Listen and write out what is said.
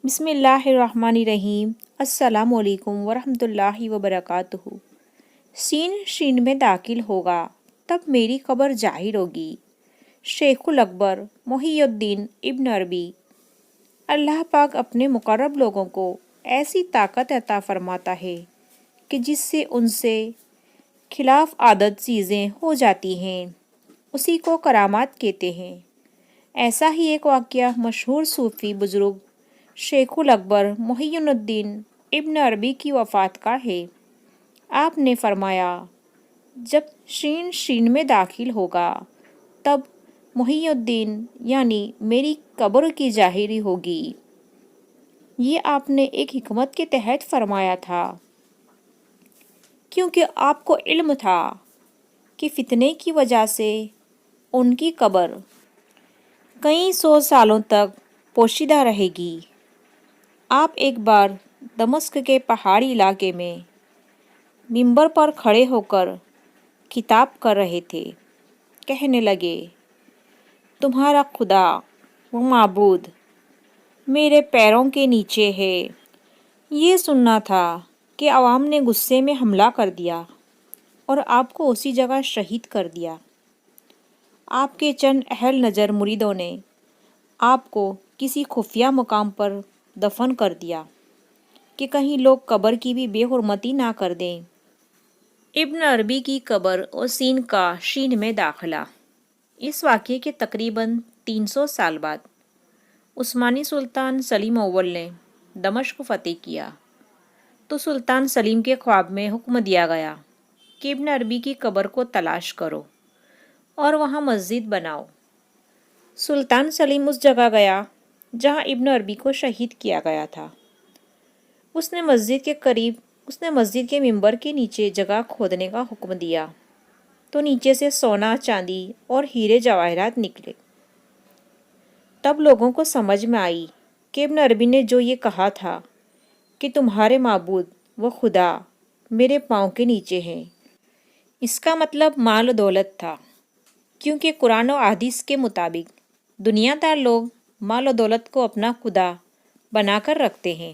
بسم اللہ الرحمن الرحیم۔ السلام علیکم ورحمۃ اللہ وبرکاتہ۔ سین شین میں داخل ہوگا تب میری قبر ظاہر ہوگی۔ شیخ الاکبر محی الدین ابن عربی۔ اللہ پاک اپنے مقرب لوگوں کو ایسی طاقت عطا فرماتا ہے کہ جس سے ان سے خلاف عادت چیزیں ہو جاتی ہیں، اسی کو کرامات کہتے ہیں۔ ایسا ہی ایک واقعہ مشہور صوفی بزرگ شیخ الاکبر محی الدین ابن عربی کی وفات کا ہے۔ آپ نے فرمایا، جب شین شین میں داخل ہوگا تب محی الدین یعنی میری قبر کی ظاہری ہوگی۔ یہ آپ نے ایک حکمت کے تحت فرمایا تھا، کیونکہ آپ کو علم تھا کہ فتنے کی وجہ سے ان کی قبر کئی سو سالوں تک پوشیدہ رہے گی۔ آپ ایک بار دمشق کے پہاڑی علاقے میں منبر پر کھڑے ہو کر خطاب کر رہے تھے۔ کہنے لگے، تمہارا خدا و معبود میرے پیروں کے نیچے ہے۔ یہ سننا تھا کہ عوام نے غصے میں حملہ کر دیا اور آپ کو اسی جگہ شہید کر دیا۔ آپ کے چند اہل نظر مریدوں نے آپ کو کسی خفیہ مقام پر دفن کر دیا کہ کہیں لوگ قبر کی بھی بے حرمتی نہ کر دیں۔ ابن عربی کی قبر اور سین کا شین میں داخلہ۔ اس واقعے کے تقریباً 300 سال بعد عثمانی سلطان سلیم اول نے دمشق فتح کیا تو سلطان سلیم کے خواب میں حکم دیا گیا کہ ابن عربی کی قبر کو تلاش کرو اور وہاں مسجد بناؤ۔ سلطان سلیم اس جگہ گیا جہاں ابن عربی کو شہید کیا گیا تھا۔ اس نے مسجد کے منبر کے نیچے جگہ کھودنے کا حکم دیا تو نیچے سے سونا، چاندی اور ہیرے جواہرات نکلے۔ تب لوگوں کو سمجھ میں آئی کہ ابن عربی نے جو یہ کہا تھا کہ تمہارے معبود و خدا میرے پاؤں کے نیچے ہیں، اس کا مطلب مال و دولت تھا، کیونکہ قرآن و حدیث کے مطابق دنیا دار لوگ مال و دولت کو اپنا خدا بنا کر رکھتے ہیں۔